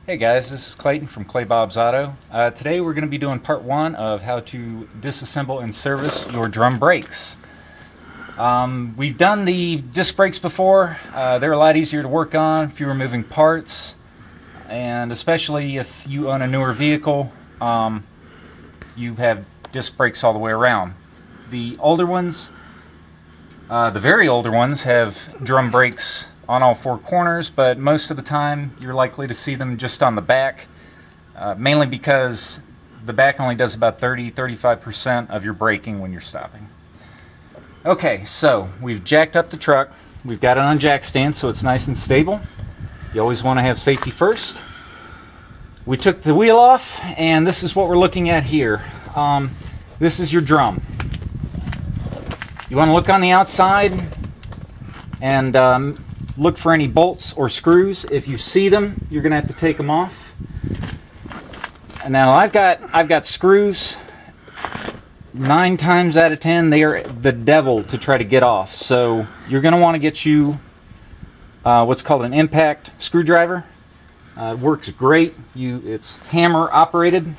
Hey guys, this is Clayton from ClayBob Auto. Today we're going to be doing part one of how to disassemble and service your drum brakes. We've done the disc brakes before. They're a lot easier to work on, fewer moving parts, and especially if you own a newer vehicle, you have disc brakes all the way around. The older ones, the very older ones, have drum brakes on all four corners, but most of the time you're likely to see them just on the back, mainly because the back only does about 30-35% of your braking when you're stopping. Okay, so we've jacked up the truck. We've got it on jack stand so it's nice and stable. You always want to have safety first. We took the wheel off, and this is what we're looking at here. This is your drum. You want to look on the outside and look for any bolts or screws. If you see them, you're going to have to take them off. And now I've got screws. 9 times out of 10, they are the devil to try to get off. So you're going to want to get you what's called an impact screwdriver. It works great. It's hammer operated.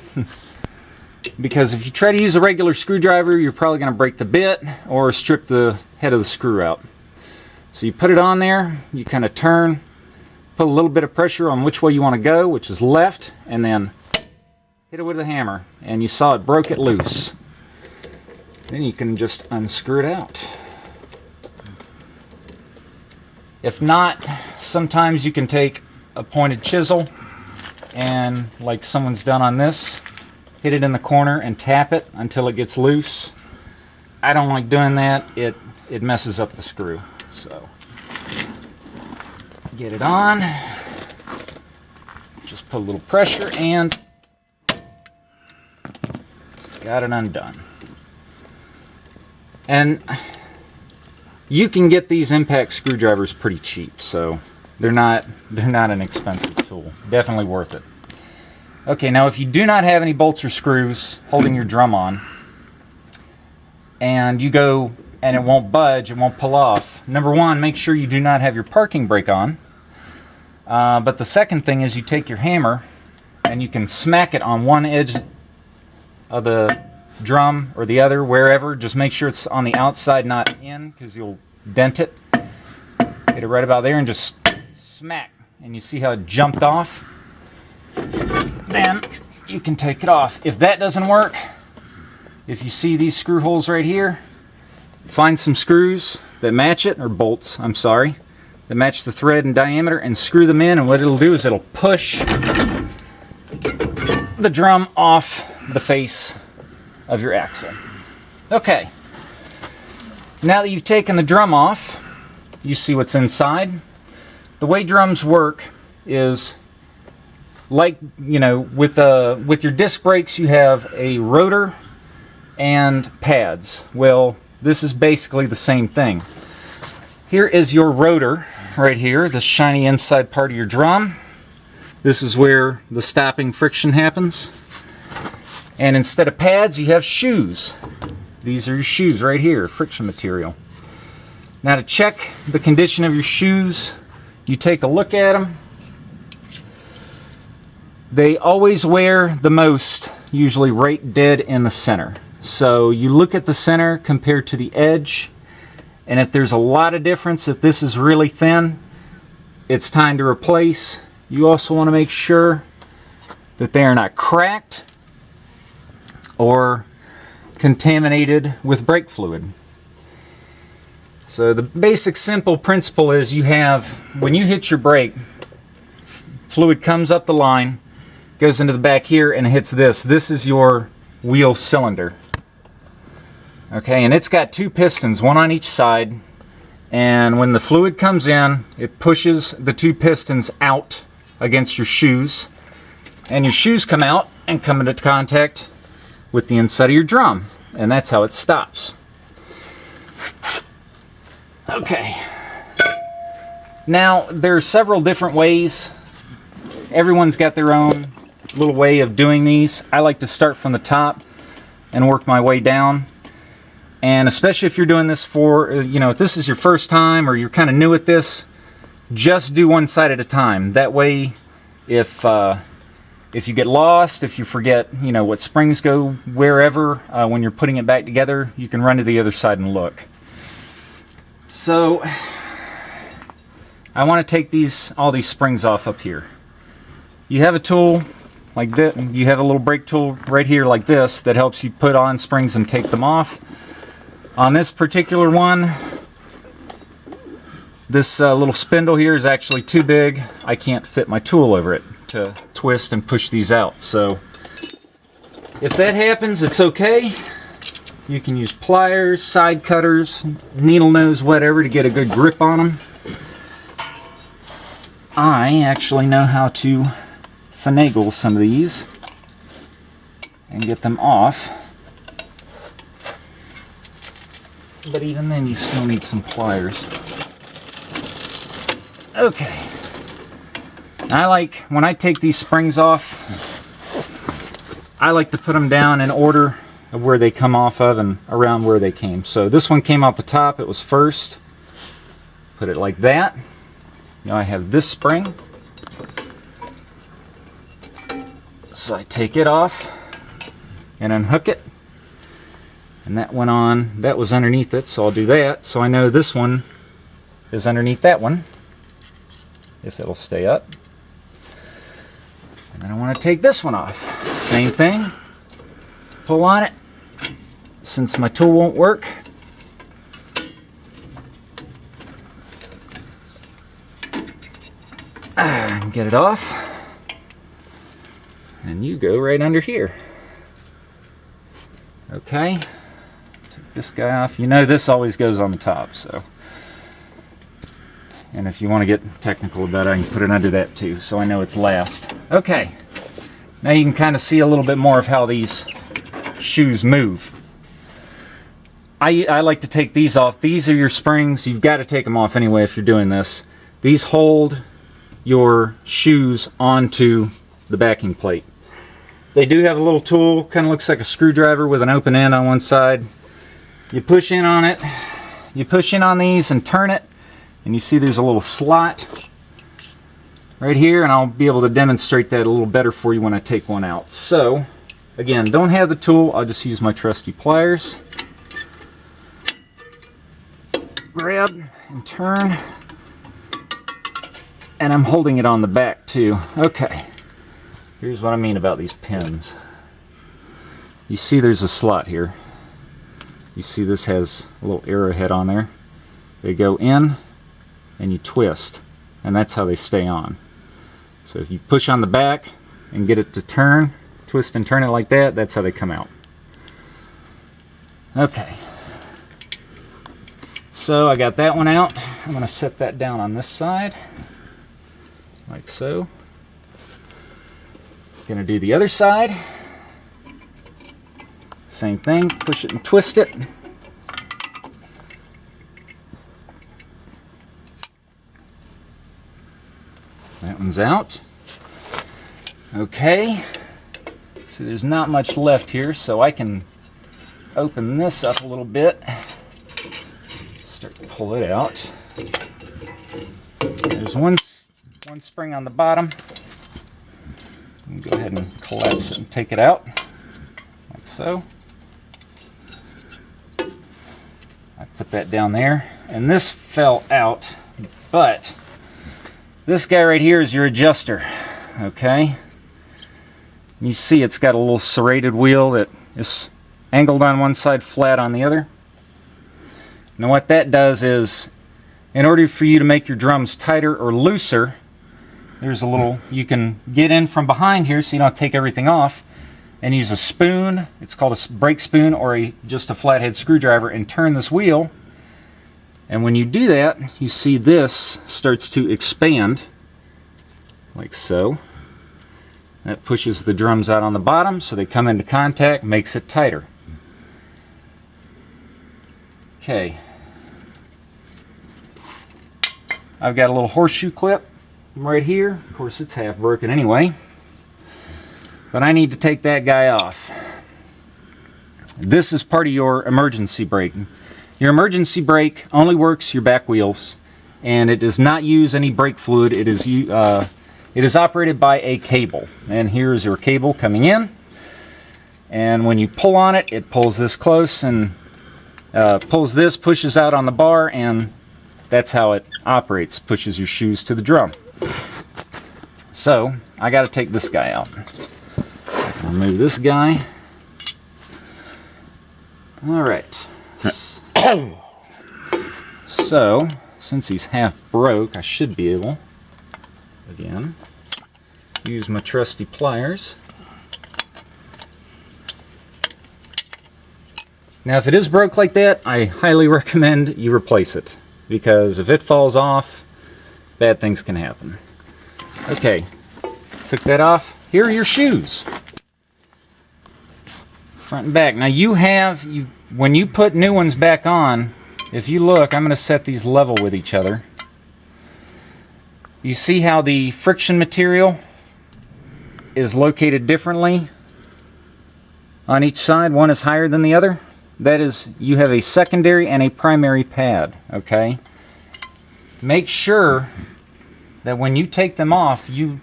Because if you try to use a regular screwdriver, you're probably going to break the bit or strip the head of the screw out. So you put it on there, you kind of turn, put a little bit of pressure on which way you want to go, which is left, and then hit it with a hammer. And you saw it broke it loose. Then you can just unscrew it out. If not, sometimes you can take a pointed chisel and, like someone's done on this, hit it in the corner and tap it until it gets loose. I don't like doing that. It messes up the screw. So get it on, just put a little pressure and got it undone. And you can get these impact screwdrivers pretty cheap, so they're not an expensive tool. Definitely worth it. Okay, now if you do not have any bolts or screws holding your drum on, and you go and it won't budge, it won't pull off. Number one, make sure you do not have your parking brake on. But the second thing is you take your hammer and you can smack it on one edge of the drum or the other, wherever. Just make sure it's on the outside, not in, because you'll dent it. Hit it right about there and just smack. And you see how it jumped off? Then you can take it off. If that doesn't work, if you see these screw holes right here, find some screws that match it, or bolts, I'm sorry, that match the thread and diameter, and screw them in, and what it'll do is it'll push the drum off the face of your axle. Okay, now that you've taken the drum off, you see what's inside. The way drums work is like, with your disc brakes, you have a rotor and pads. Well, this is basically the same thing. Here is your rotor right here, the shiny inside part of your drum. This is where the stopping friction happens. And instead of pads, you have shoes. These are your shoes right here, friction material. Now to check the condition of your shoes, you take a look at them. They always wear the most, usually right dead in the center. So you look at the center compared to the edge, and if there's a lot of difference, if this is really thin, it's time to replace. You also want to make sure that they are not cracked or contaminated with brake fluid. So the basic simple principle is you have, when you hit your brake, fluid comes up the line, goes into the back here and hits this. This is your wheel cylinder. Okay, and it's got 2 pistons, one on each side, and when the fluid comes in, it pushes the 2 pistons out against your shoes, and your shoes come out and come into contact with the inside of your drum, and that's how it stops. Okay, now there are several different ways. Everyone's got their own little way of doing these. I like to start from the top and work my way down. And especially if you're doing this for, if this is your first time or you're kind of new at this, just do one side at a time. That way if you get lost, if you forget, you know, what springs go wherever, when you're putting it back together, you can run to the other side and look. So I want to take all these springs off up here. You have a tool like this. You have a little brake tool right here like this that helps you put on springs and take them off. On this particular one, this little spindle here is actually too big. I can't fit my tool over it to twist and push these out. So if that happens, it's okay. You can use pliers, side cutters, needle nose, whatever to get a good grip on them. I actually know how to finagle some of these and get them off. But even then, you still need some pliers. Okay. When I take these springs off, I like to put them down in order of where they come off of and around where they came. So this one came off the top, it was first. Put it like that. Now I have this spring. So I take it off and unhook it. And that went on, that was underneath it, so I'll do that. So I know this one is underneath that one, if it'll stay up. And then I want to take this one off. Same thing. Pull on it. Since my tool won't work, get it off. And you go right under here. Okay. Take this guy off. You know this always goes on the top, so. And if you want to get technical about it, I can put it under that too, so I know it's last. Okay. Now you can kind of see a little bit more of how these shoes move. I like to take these off. These are your springs. You've got to take them off anyway if you're doing this. These hold your shoes onto the backing plate. They do have a little tool, kind of looks like a screwdriver with an open end on one side. You push in on it, you push in on these and turn it, and you see there's a little slot right here, and I'll be able to demonstrate that a little better for you when I take one out. So, again, don't have the tool, I'll just use my trusty pliers. Grab and turn, and I'm holding it on the back too. Okay. Here's what I mean about these pins. You see there's a slot here. You see this has a little arrowhead on there. They go in and you twist, and that's how they stay on. So if you push on the back and get it to turn, twist and turn it like that, that's how they come out. Okay. So I got that one out. I'm going to set that down on this side, like so. Going to do the other side. Same thing, push it and twist it. That one's out. Okay, so there's not much left here, so I can open this up a little bit. Start to pull it out. There's one spring on the bottom. Go ahead and collapse it and take it out, like so. I put that down there, and this fell out, but this guy right here is your adjuster, okay? You see it's got a little serrated wheel that is angled on one side, flat on the other. Now what that does is, in order for you to make your drums tighter or looser, there's a little, you can get in from behind here so you don't take everything off, and use a spoon, it's called a brake spoon, or just a flathead screwdriver, and turn this wheel. And when you do that, you see this starts to expand, like so. That pushes the drums out on the bottom so they come into contact, makes it tighter. Okay. I've got a little horseshoe clip right here. Of course, it's half broken anyway, but I need to take that guy off. This is part of your emergency brake. Your emergency brake only works your back wheels, and it does not use any brake fluid. It is It is operated by a cable, and here's your cable coming in, and when you pull on it, it pulls this close and pulls this, pushes out on the bar, and that's how it operates, pushes your shoes to the drum. So I got to take this guy out. I can remove this guy. All right. So since he's half broke, I should be able, again, use my trusty pliers. Now if it is broke like that, I highly recommend you replace it, because if it falls off, bad things can happen. Okay, took that off. Here are your shoes, front and back. Now when you put new ones back on, if you look, I'm going to set these level with each other. You see how the friction material is located differently on each side? One is higher than the other. That is, you have a secondary and a primary pad, okay? Make sure that when you take them off, you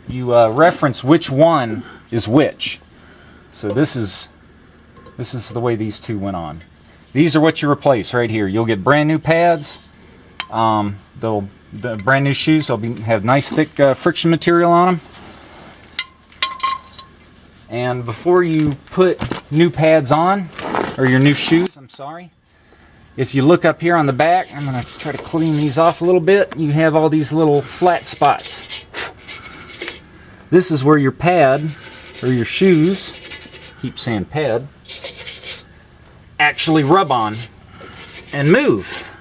reference which one is which. So this is the way these two went on. These are what you replace right here. You'll get brand new pads. The brand new shoes, they'll have nice thick friction material on them. And before you put new pads on, or your new shoes, I'm sorry, if you look up here on the back, I'm going to try to clean these off a little bit. You have all these little flat spots. This is where your pad, or your shoes, keep saying pad, actually rub on and move.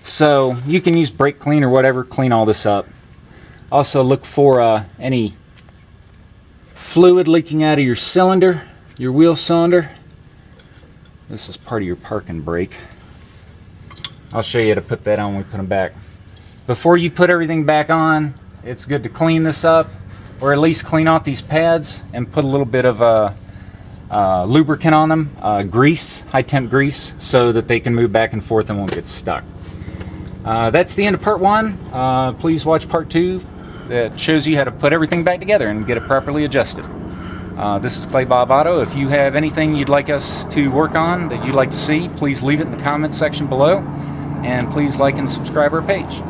So you can use brake clean or whatever, clean all this up. Also look for any fluid leaking out of your cylinder, your wheel cylinder. This is part of your parking brake. I'll show you how to put that on when we put them back. Before you put everything back on, it's good to clean this up, or at least clean off these pads and put a little bit of lubricant on them, grease, high temp grease, so that they can move back and forth and won't get stuck. That's the end of part one. Please watch part two that shows you how to put everything back together and get it properly adjusted. This is ClayBob Auto. If you have anything you'd like us to work on that you'd like to see, please leave it in the comments section below, and please like and subscribe our page.